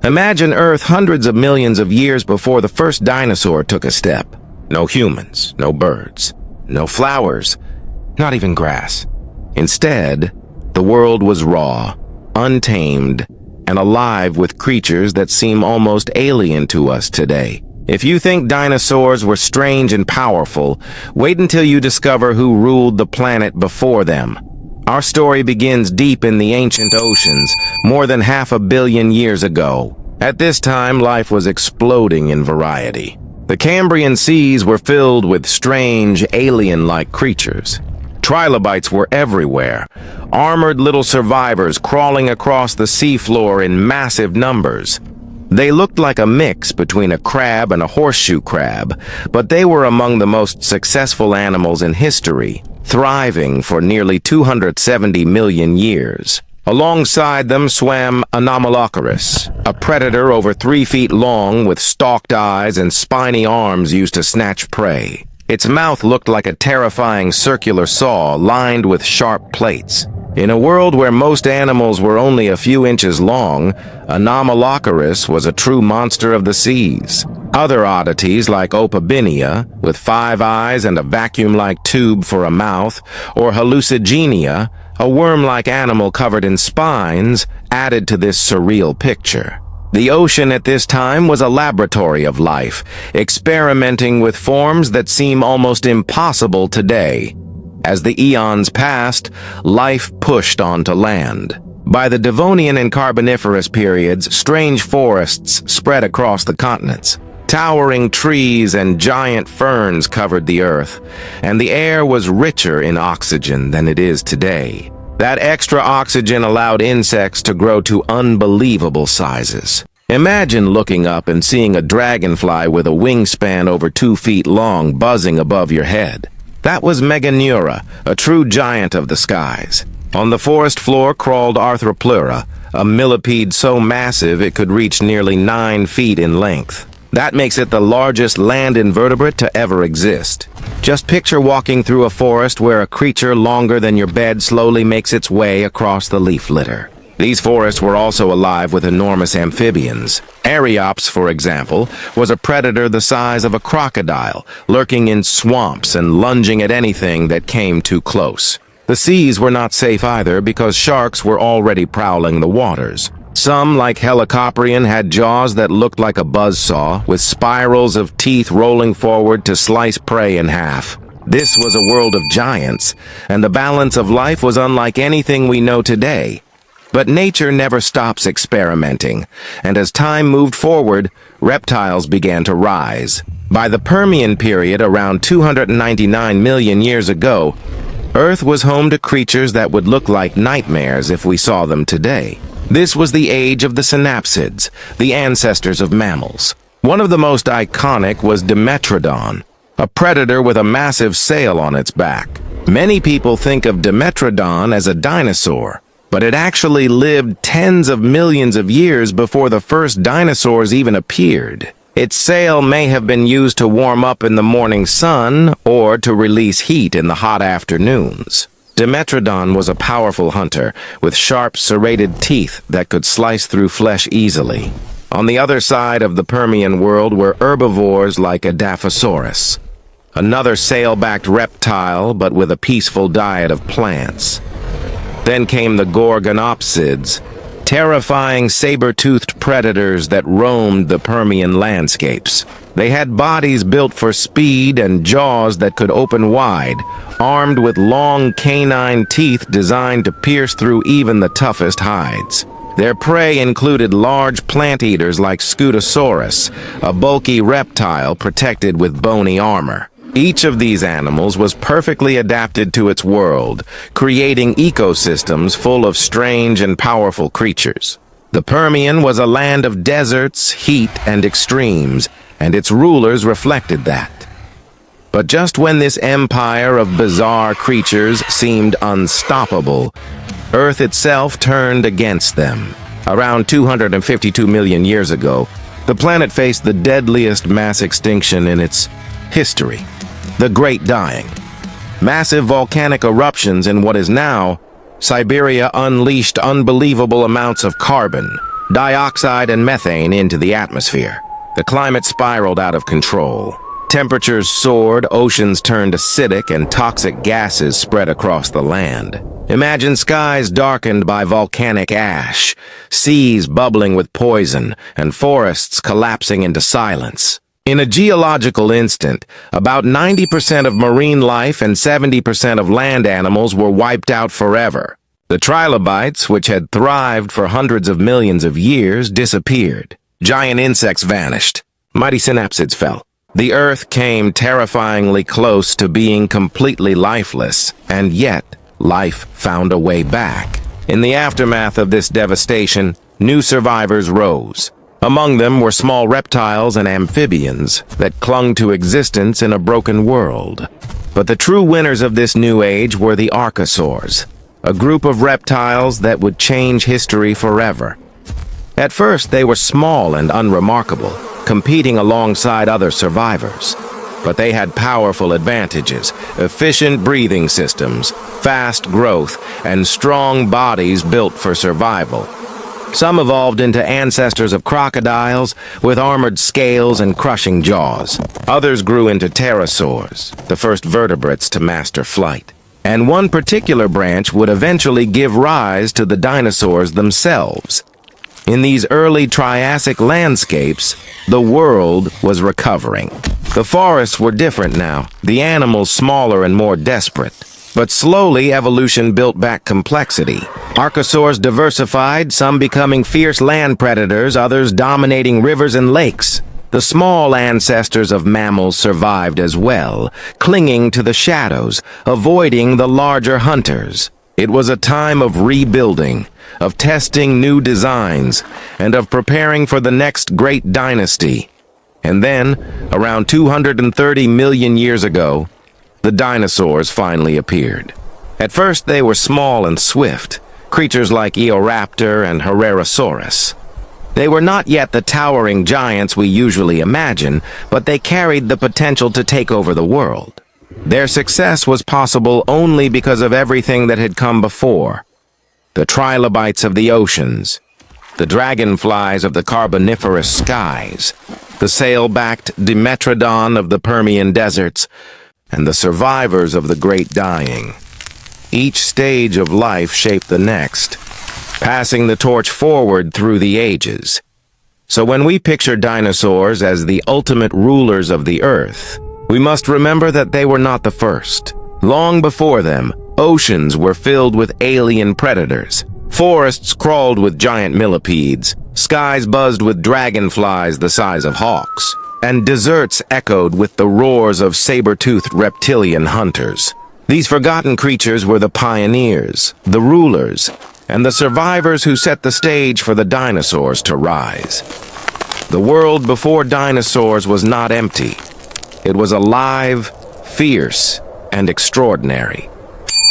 Imagine Earth hundreds of millions of years before the first dinosaur took a step. No humans, no birds, no flowers, not even grass. Instead, the world was raw, untamed, and alive with creatures that seem almost alien to us today. If you think dinosaurs were strange and powerful, wait until you discover who ruled the planet before them. Our story begins deep in the ancient oceans, more than 500 million years ago. At this time, life was exploding in variety. The Cambrian seas were filled with strange, alien-like creatures. Trilobites were everywhere, armored little survivors crawling across the seafloor in massive numbers. They looked like a mix between a crab and a horseshoe crab, but they were among the most successful animals in history, thriving for nearly 270 million years. Alongside them swam Mammal-like, a predator over 3 feet long with stalked eyes and spiny arms used to snatch prey. Its mouth looked like a terrifying circular saw lined with sharp plates. In a world where most animals were only a few inches long, Mammal-like was a true monster of the seas. Other oddities like Opabinia, with 5 eyes and a vacuum-like tube for a mouth, or Hallucigenia, a worm-like animal covered in spines, added to this surreal picture. The ocean at this time was a laboratory of life, experimenting with forms that seem almost impossible today. As the eons passed, life pushed onto land. By the Devonian and Carboniferous periods, strange forests spread across the continents. Towering trees and giant ferns covered the earth, and the air was richer in oxygen than it is today. That extra oxygen allowed insects to grow to unbelievable sizes. Imagine looking up and seeing a dragonfly with a wingspan over 2 feet long buzzing above your head. That was Meganeura, a true giant of the skies. On the forest floor crawled Arthropleura, a millipede so massive it could reach nearly 9 feet in length. That makes it the largest land invertebrate to ever exist. Just picture walking through a forest where a creature longer than your bed slowly makes its way across the leaf litter. These forests were also alive with enormous amphibians. Archaeops, for example, was a predator the size of a crocodile, lurking in swamps and lunging at anything that came too close. The seas were not safe either because sharks were already prowling the waters. Some, like Helicoprion, had jaws that looked like a buzzsaw, with spirals of teeth rolling forward to slice prey in half. This was a world of giants, and the balance of life was unlike anything we know today. But nature never stops experimenting, and as time moved forward, reptiles began to rise. By the Permian period, around 299 million years ago, Earth was home to creatures that would look like nightmares if we saw them today. This was the age of the synapsids, the ancestors of mammals. One of the most iconic was Dimetrodon, a predator with a massive sail on its back. Many people think of Dimetrodon as a dinosaur, but it actually lived tens of millions of years before the first dinosaurs even appeared. Its sail may have been used to warm up in the morning sun or to release heat in the hot afternoons. Dimetrodon was a powerful hunter with sharp, serrated teeth that could slice through flesh easily. On the other side of the Permian world were herbivores like Archosaurs, another sail-backed reptile but with a peaceful diet of plants. Then came the gorgonopsids, terrifying saber-toothed predators that roamed the Permian landscapes. They had bodies built for speed and jaws that could open wide, armed with long canine teeth designed to pierce through even the toughest hides. Their prey included large plant eaters like Scutosaurus, a bulky reptile protected with bony armor. Each of these animals was perfectly adapted to its world, creating ecosystems full of strange and powerful creatures. The Permian was a land of deserts, heat, and extremes, and its rulers reflected that. But just when this empire of bizarre creatures seemed unstoppable, Earth itself turned against them. Around 252 million years ago, the planet faced the deadliest mass extinction in its history, the Great Dying. Massive volcanic eruptions in what is now Siberia unleashed unbelievable amounts of carbon, dioxide and methane into the atmosphere. The climate spiraled out of control. Temperatures soared, oceans turned acidic, and toxic gases spread across the land. Imagine skies darkened by volcanic ash, seas bubbling with poison, and forests collapsing into silence. In a geological instant, about 90% of marine life and 70% of land animals were wiped out forever. The trilobites, which had thrived for hundreds of millions of years, disappeared. Giant insects vanished. Mighty synapsids fell. The Earth came terrifyingly close to being completely lifeless, and yet life found a way back. In the aftermath of this devastation, new survivors rose. Among them were small reptiles and amphibians that clung to existence in a broken world. But the true winners of this new age were the Archosaurs, a group of reptiles that would change history forever. At first, they were small and unremarkable, competing alongside other survivors. But they had powerful advantages: efficient breathing systems, fast growth, and strong bodies built for survival. Some evolved into ancestors of crocodiles with armored scales and crushing jaws. Others grew into pterosaurs, the first vertebrates to master flight. And one particular branch would eventually give rise to the dinosaurs themselves. In these early Triassic landscapes, the world was recovering. The forests were different now, the animals smaller and more desperate. But slowly, evolution built back complexity. Archosaurs diversified, some becoming fierce land predators, others dominating rivers and lakes. The small ancestors of mammals survived as well, clinging to the shadows, avoiding the larger hunters. It was a time of rebuilding, of testing new designs, and of preparing for the next great dynasty. And then, around 230 million years ago, the dinosaurs finally appeared. At first, they were small and swift, creatures like Eoraptor and Herrerasaurus. They were not yet the towering giants we usually imagine, but they carried the potential to take over the world. Their success was possible only because of everything that had come before. The trilobites of the oceans, the dragonflies of the carboniferous skies, the sail-backed Dimetrodon of the Permian deserts, and the survivors of the Great Dying. Each stage of life shaped the next, passing the torch forward through the ages. So when we picture dinosaurs as the ultimate rulers of the earth, we must remember that they were not the first. Long before them, oceans were filled with alien predators. Forests crawled with giant millipedes. Skies buzzed with dragonflies the size of hawks. And deserts echoed with the roars of saber-toothed reptilian hunters. These forgotten creatures were the pioneers, the rulers, and the survivors who set the stage for the dinosaurs to rise. The world before dinosaurs was not empty. It was alive, fierce, and extraordinary.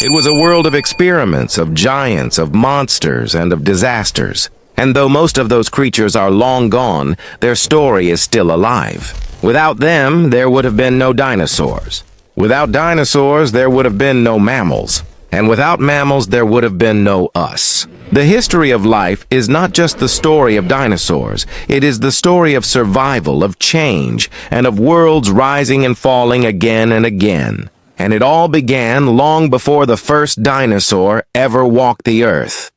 It was a world of experiments, of giants, of monsters, and of disasters. And though most of those creatures are long gone, their story is still alive. Without them, there would have been no dinosaurs. Without dinosaurs, there would have been no mammals. And without mammals, there would have been no us. The history of life is not just the story of dinosaurs. It is the story of survival, of change, and of worlds rising and falling again and again. And it all began long before the first dinosaur ever walked the earth.